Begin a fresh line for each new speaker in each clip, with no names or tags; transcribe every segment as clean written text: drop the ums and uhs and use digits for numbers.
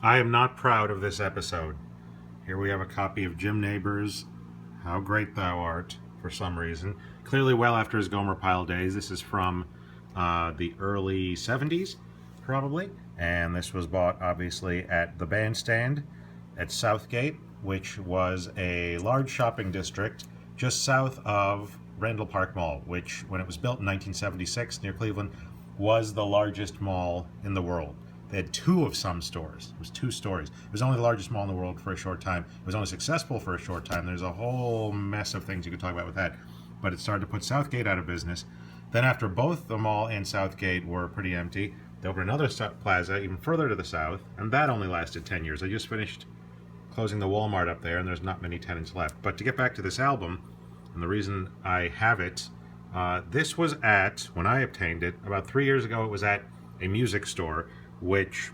I am not proud of this episode. Here we have a copy of Jim Nabors' How Great Thou Art, for some reason. Clearly well after his Gomer Pyle days. This is from the early 70s, probably. And this was bought, obviously, at the Bandstand at Southgate, which was a large shopping district just south of Randall Park Mall, which, when it was built in 1976 near Cleveland, was the largest mall in the world. They had two of some stores. It was two stories. It was only the largest mall in the world for a short time. It was only successful for a short time. There's a whole mess of things you could talk about with that. But it started to put Southgate out of business. Then after both the mall and Southgate were pretty empty, they opened another plaza even further to the south, and that only lasted 10 years. They just finished closing the Walmart up there, and there's not many tenants left. But to get back to this album, and the reason I have it, this was at, when I obtained it, about 3 years ago, it was at a music store, which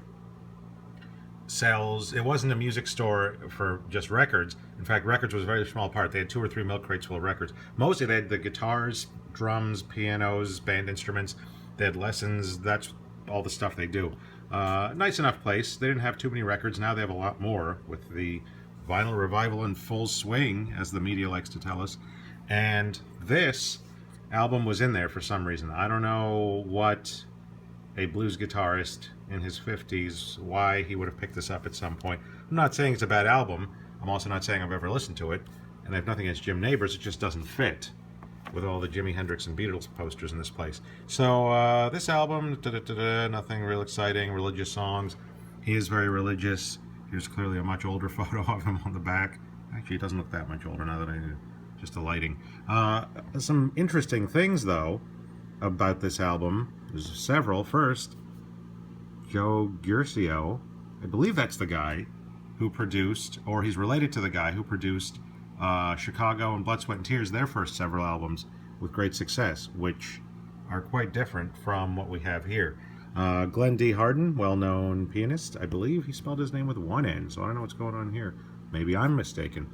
sells, it wasn't a music store for just records. In fact, records was a very small part. They had 2 or 3 milk crates full of records. Mostly they had the guitars, drums, pianos, band instruments. They had lessons. That's all the stuff they do. Nice enough place. They didn't have too many records. Now they have a lot more with the vinyl revival in full swing, as the media likes to tell us. And this album was in there for some reason. I don't know what a blues guitarist in his 50s, why he would have picked this up at some point. I'm not saying it's a bad album. I'm also not saying I've ever listened to it. And I have nothing against Jim Nabors. It just doesn't fit with all the Jimi Hendrix and Beatles posters in this place. So this album, nothing real exciting, religious songs. He is very religious. Here's clearly a much older photo of him on the back. Actually, he doesn't look that much older now that I just the lighting. Some interesting things, though, about this album. There's several. First, Joe Gurcio, I believe that's the guy who produced, or he's related to the guy who produced Chicago and Blood, Sweat, and Tears, their first several albums with great success, which are quite different from what we have here. Glenn D. Hardin, well-known pianist, I believe he spelled his name with one N, so I don't know what's going on here. Maybe I'm mistaken.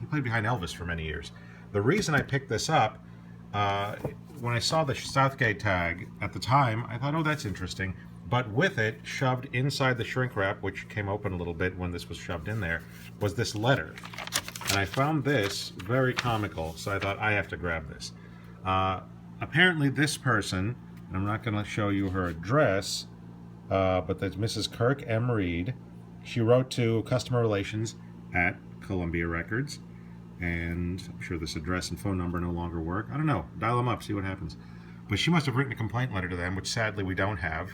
He played behind Elvis for many years. The reason I picked this up, when I saw the Southgate tag at the time, I thought, oh, that's interesting. But with it, shoved inside the shrink wrap, which came open a little bit when this was shoved in there, was this letter. And I found this very comical, so I thought, I have to grab this. Apparently this person, and I'm not going to show you her address, but that's Mrs. Kirk M. Reed. She wrote to customer relations at Columbia Records, and I'm sure this address and phone number no longer work. I don't know. Dial them up, see what happens. But she must have written a complaint letter to them, which sadly we don't have.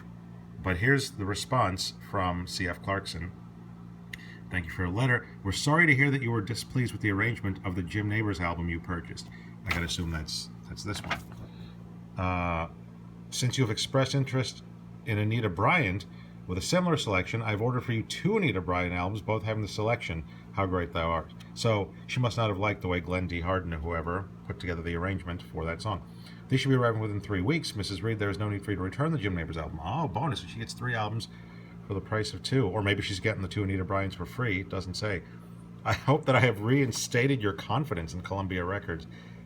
But here's the response from C.F. Clarkson. Thank you for your letter. We're sorry to hear that you were displeased with the arrangement of the Jim Nabors album you purchased. I gotta assume that's this one. Since you have expressed interest in Anita Bryant with a similar selection, I've ordered for you 2 Anita Bryant albums, both having the selection How Great Thou Art. So she must not have liked the way Glenn D. Hardin or whoever put together the arrangement for that song. These should be arriving within 3 weeks. Mrs. Reed, there is no need for you to return the Jim Nabors album. Oh, bonus. She gets 3 albums for the price of 2. Or maybe she's getting the 2 Anita Bryants for free. It doesn't say. I hope that I have reinstated your confidence in Columbia Records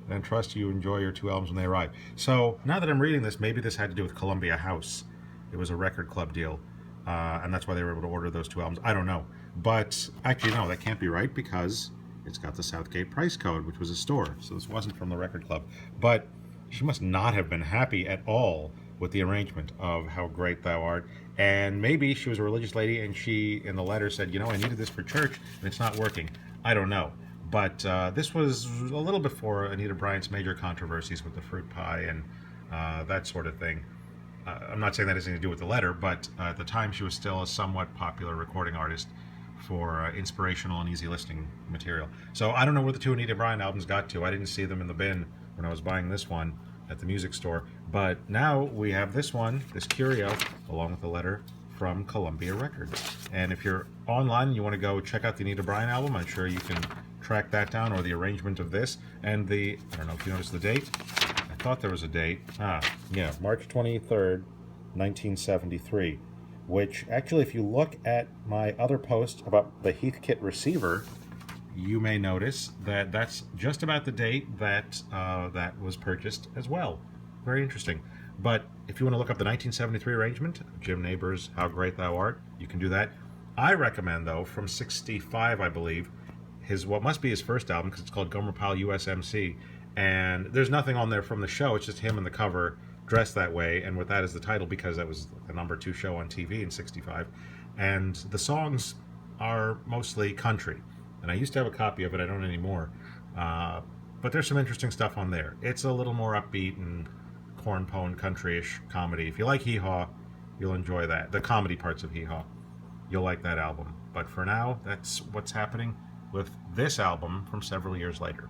and trust you enjoy your 2 albums when they arrive. So now that I'm reading this, maybe this had to do with Columbia House. It was a record club deal. And that's why they were able to order those 2 albums. I don't know. But actually, no, that can't be right because it's got the Southgate price code, which was a store. So this wasn't from the record club. But she must not have been happy at all with the arrangement of How Great Thou Art. And maybe she was a religious lady and she, in the letter, said, you know, I needed this for church and it's not working. I don't know. But this was a little before Anita Bryant's major controversies with the fruit pie and that sort of thing. I'm not saying that has anything to do with the letter, but at the time she was still a somewhat popular recording artist for inspirational and easy listening material. So I don't know where the 2 Anita Bryant albums got to. I didn't see them in the bin when I was buying this one at the music store. But now we have this one, this curio, along with a letter from Columbia Records. And if you're online and you want to go check out the Anita Bryant album, I'm sure you can track that down, or the arrangement of this. And the, I don't know if you noticed the date. I thought there was a date. Yeah, March 23rd, 1973. Which, actually, if you look at my other post about the Heathkit receiver, you may notice that that's just about the date that that was purchased as well. Very interesting. But if you want to look up the 1973 arrangement of Jim Nabors' How Great Thou Art, you can do that. I recommend, though, from '65, I believe, his what must be his first album because it's called Gomer Pyle USMC, and there's nothing on there from the show. It's just him in the cover, dressed that way, and with that as the title because that was the #2 show on TV in '65, and the songs are mostly country. And I used to have a copy of it. I don't anymore. Uh, but there's some interesting stuff on there. It's a little more upbeat and corn pone country-ish comedy. If you like Hee Haw, you'll enjoy that. The comedy parts of Hee Haw, you'll like that album. But for now, that's what's happening with this album from several years later.